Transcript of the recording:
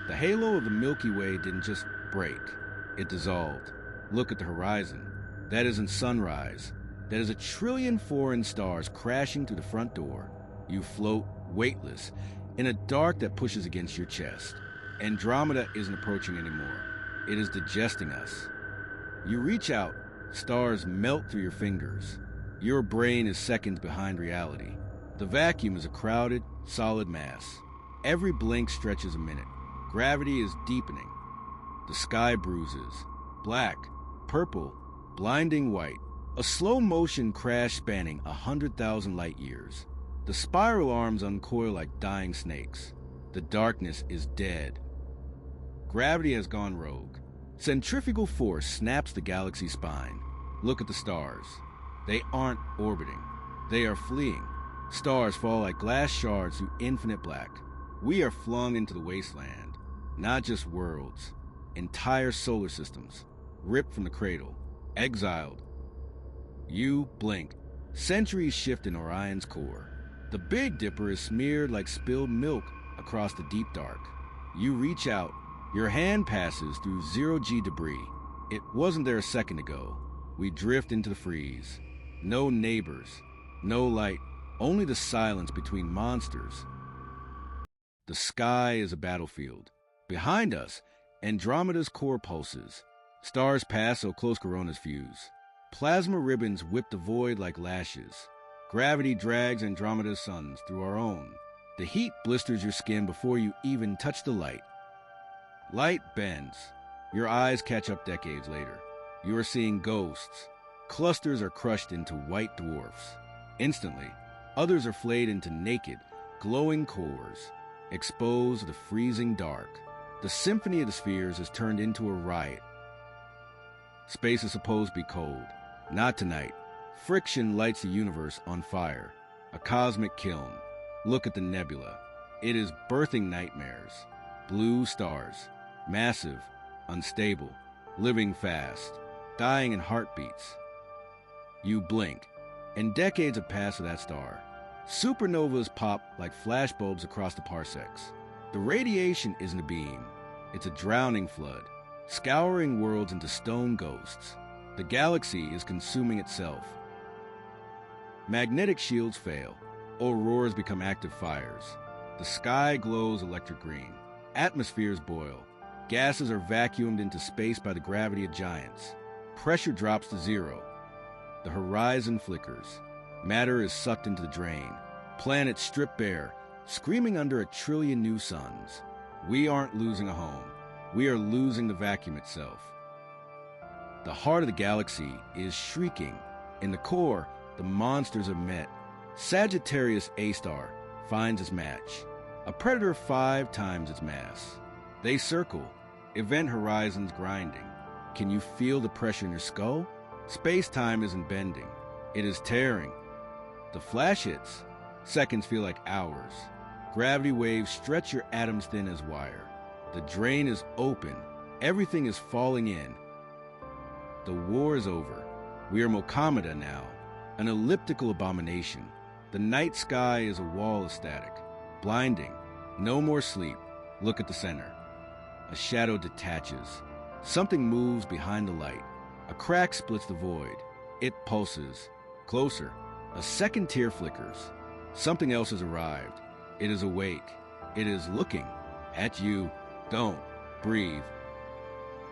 The halo of the Milky Way didn't just break, it dissolved. Look at the horizon. That isn't sunrise. That is 1,000,000,000,000 foreign stars crashing through the front door. You float, weightless, in a dark that pushes against your chest. Andromeda isn't approaching anymore. It is digesting us. You reach out, stars melt through your fingers. Your brain is seconds behind reality. The vacuum is a crowded, solid mass. Every blink stretches a minute. Gravity is deepening. The sky bruises. Black, purple, blinding white. A slow motion crash spanning 100,000 light years. The spiral arms uncoil like dying snakes. The darkness is dead. Gravity has gone rogue. Centrifugal force snaps the galaxy's spine. Look at the stars. They aren't orbiting. They are fleeing. Stars fall like glass shards through infinite black. We are flung into the wasteland. Not just worlds. Entire solar systems. Ripped from the cradle. Exiled. You blink. Centuries shift in Orion's core. The Big Dipper is smeared like spilled milk across the deep dark. You reach out. Your hand passes through zero-G debris. It wasn't there a second ago. We drift into the freeze. No neighbors. No light. Only the silence between monsters. The sky is a battlefield. Behind us, Andromeda's core pulses. Stars pass so close coronas fuse. Plasma ribbons whip the void like lashes. Gravity drags Andromeda's suns through our own. The heat blisters your skin before you even touch the light. Light bends. Your eyes catch up decades later. You are seeing ghosts. Clusters are crushed into white dwarfs. Instantly, others are flayed into naked, glowing cores, exposed to the freezing dark. The symphony of the spheres is turned into a riot. Space is supposed to be cold. Not tonight. Friction lights the universe on fire. A cosmic kiln. Look at the nebula. It is birthing nightmares. Blue stars. Massive, unstable, living fast, dying in heartbeats. You blink, and decades have passed for that star. Supernovas pop like flashbulbs across the parsecs. The radiation isn't a beam. It's a drowning flood, scouring worlds into stone ghosts. The galaxy is consuming itself. Magnetic shields fail. Auroras become active fires. The sky glows electric green. Atmospheres boil. Gases are vacuumed into space by the gravity of giants. Pressure drops to zero. The horizon flickers. Matter is sucked into the drain. Planets strip bare, screaming under 1,000,000,000,000 new suns. We aren't losing a home. We are losing the vacuum itself. The heart of the galaxy is shrieking. In the core, the monsters are met. Sagittarius A-star finds its match. A predator 5 times its mass. They circle, event horizons grinding. Can you feel the pressure in your skull? Space-time isn't bending. It is tearing. The flash hits. Seconds feel like hours. Gravity waves stretch your atoms thin as wire. The drain is open. Everything is falling in. The war is over. We are Mokamada now, an elliptical abomination. The night sky is a wall of static. Blinding. No more sleep. Look at the center. A shadow detaches. Something moves behind the light. A crack splits the void. It pulses. Closer. A second tear flickers. Something else has arrived. It is awake. It is looking at you. Don't breathe.